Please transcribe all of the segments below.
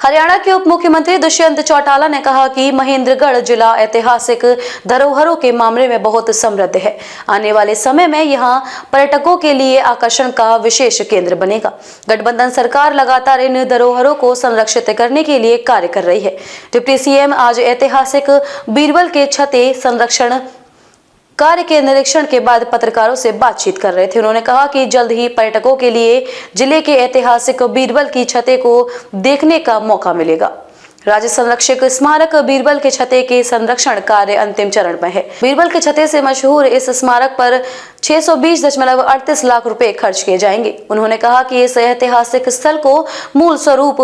हरियाणा के उप मुख्यमंत्री दुष्यंत चौटाला ने कहा कि महेंद्रगढ़ जिला ऐतिहासिक धरोहरों के मामले में बहुत समृद्ध है। आने वाले समय में यहां पर्यटकों के लिए आकर्षण का विशेष केंद्र बनेगा। गठबंधन सरकार लगातार इन धरोहरों को संरक्षित करने के लिए कार्य कर रही है। डिप्टी सीएम आज ऐतिहासिक बीरबल के छते संरक्षण कार्य के निरीक्षण के बाद पत्रकारों से बातचीत कर रहे थे। उन्होंने कहा कि जल्द ही पर्यटकों के लिए जिले के ऐतिहासिक बीरबल की छते को देखने का मौका मिलेगा। राज्य संरक्षक स्मारक बीरबल के छते के संरक्षण कार्य अंतिम चरण में है। बीरबल के छते से मशहूर इस स्मारक पर 620.38 लाख रुपए खर्च किए जाएंगे। उन्होंने कहा कि इस ऐतिहासिक स्थल को मूल स्वरूप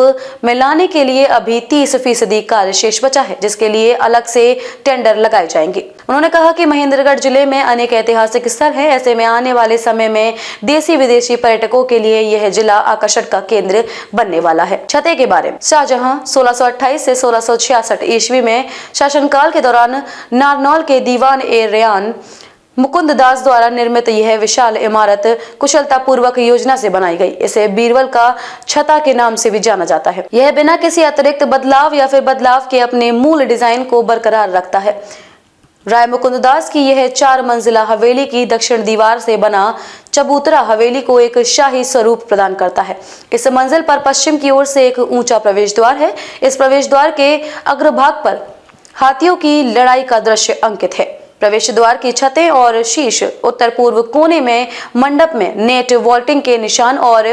में लाने के लिए अभी 30% कार्य शेष बचा है, जिसके लिए अलग से टेंडर लगाए जाएंगे। उन्होंने कहा कि महेंद्रगढ़ जिले में अनेक ऐतिहासिक स्थल है। ऐसे में आने वाले समय में देशी विदेशी पर्यटकों के लिए यह जिला आकर्षण का केंद्र बनने वाला है। छते के बारे में शाहजहां 1628 से 1666 ईस्वी में शासनकाल के दौरान नारनौल के दीवान ए रयान मुकुंद दास द्वारा निर्मित यह विशाल इमारत कुशलता पूर्वक योजना से बनाई गई। इसे बीरबल का छता के नाम से भी जाना जाता है। यह बिना किसी अतिरिक्त बदलाव या फिर बदलाव के अपने मूल डिजाइन को बरकरार रखता है। राय मुकुंद दास की यह 4 मंजिला हवेली की दक्षिण दीवार से बना चबूतरा हवेली को एक शाही स्वरूप प्रदान करता है। इस मंजिल पर पश्चिम की ओर से एक ऊंचा प्रवेश द्वार है। इस प्रवेश द्वार के अग्रभाग पर हाथियों की लड़ाई का दृश्य अंकित है। प्रवेश द्वार की छतें और शीर्ष उत्तर पूर्व कोने में मंडप में नेट वॉल्टिंग के निशान और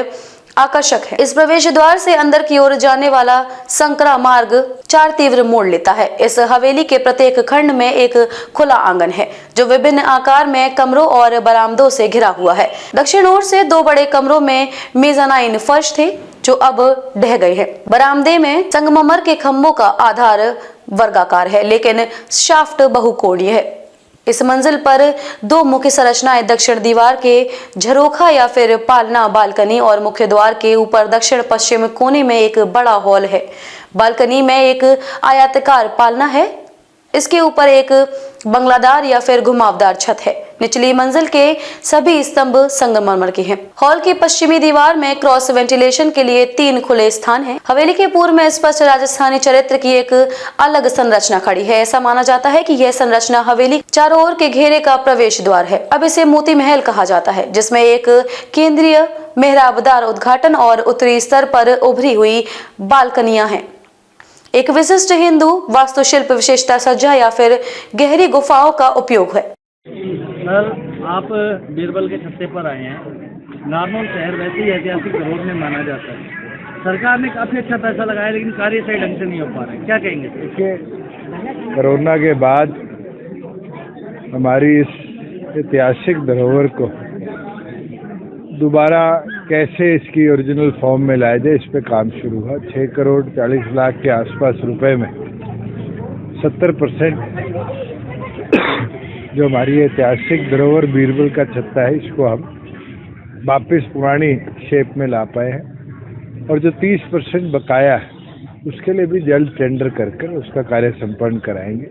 आकर्षक है। इस प्रवेश द्वार से अंदर की ओर जाने वाला संकरा मार्ग 4 तीव्र मोड़ लेता है। इस हवेली के प्रत्येक खंड में एक खुला आंगन है, जो विभिन्न आकार में कमरों और बरामदों से घिरा हुआ है। दक्षिण ओर से 2 बड़े कमरों में मेजानाइन फर्श थे, जो अब ढह गए हैं। बरामदे में संगमरमर के खंभों का आधार वर्गाकार है, लेकिन शाफ्ट बहुकोणीय है। इस मंजिल पर 2 मुख्य संरचनाएं दक्षिण दीवार के झरोखा या फिर पालना बालकनी और मुख्य द्वार के ऊपर दक्षिण पश्चिम कोने में एक बड़ा हॉल है। बालकनी में एक आयताकार पालना है। इसके ऊपर एक बंगलादार या फिर घुमावदार छत है। निचली मंजिल के सभी स्तंभ संगमरमर के हैं। हॉल की पश्चिमी दीवार में क्रॉस वेंटिलेशन के लिए 3 खुले स्थान हैं। हवेली के पूर्व में स्पष्ट राजस्थानी चरित्र की एक अलग संरचना खड़ी है। ऐसा माना जाता है कि यह संरचना हवेली चारों ओर के घेरे का प्रवेश द्वार है। अब इसे मोती महल कहा जाता है, जिसमें एक केंद्रीय मेहराबदार उद्घाटन और उत्तरी स्तर पर उभरी हुई बालकनियां हैं। एक विशिष्ट हिंदू वास्तुशिल्प विशेषता सज्जा या फिर गहरी गुफाओं का उपयोग है। सर, आप बीरबल के छत्ते पर आए हैं। नारनौल शहर वैसे ही ऐतिहासिक धरोहर में माना जाता है। सरकार ने काफी अच्छा पैसा लगाया, लेकिन कार्य सही ढंग से नहीं हो पा रहा है। क्या कहेंगे? देखिए, कोरोना के बाद हमारी इस ऐतिहासिक धरोहर को दोबारा कैसे इसकी ओरिजिनल फॉर्म में लाया जाए, इस पे काम शुरू हुआ। 6 करोड़ 40 लाख के आसपास रुपए में 70% जो हमारी ऐतिहासिक धरोहर बीरबल का छत्ता है, इसको हम वापस पुरानी शेप में ला पाए हैं। और जो 30% बकाया है, उसके लिए भी जल्द टेंडर कर उसका कार्य संपन्न कराएंगे,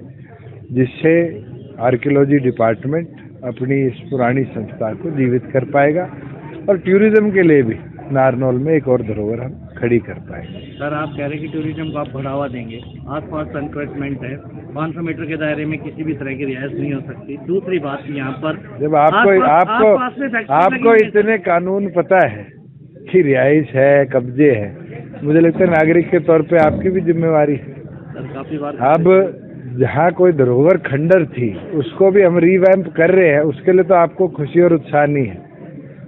जिससे आर्कियोलॉजी डिपार्टमेंट अपनी इस पुरानी संस्था को जीवित कर पाएगा और टूरिज्म के लिए भी नारनौल में एक और धरोहर हम खड़ी कर पाएंगे। सर, आप कह रहे हैं कि टूरिज्म को आप बढ़ावा देंगे। आसपास एनक्रोचमेंट है, 500 मीटर के दायरे में किसी भी तरह की रिहायश नहीं हो सकती। दूसरी बात, यहाँ पर जब आपको इतने कानून पता है कि रिहायश है, कब्जे है, मुझे लगता है नागरिक के तौर पे आपकी भी जिम्मेवारी है। सर, काफी बार अब जहाँ कोई धरोहर खंडर थी, उसको भी हम रिवैम्प कर रहे हैं। उसके लिए तो आपको खुशी और उत्साह नहीं है।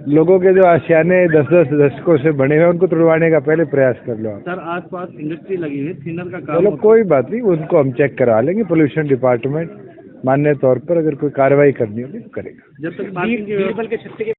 लोगों के जो आशियाने 10-10 दशकों से बने हुए, उनको तुड़वाने का पहले प्रयास कर लो। सर, आसपास इंडस्ट्री लगी हुई, थिनर का काम। चलो, कोई बात नहीं, उनको हम चेक करा लेंगे। पोल्यूशन डिपार्टमेंट मान्य तौर पर अगर कोई कार्रवाई करनी होगी तो करेगा। जब तक बीरबल के छत्ते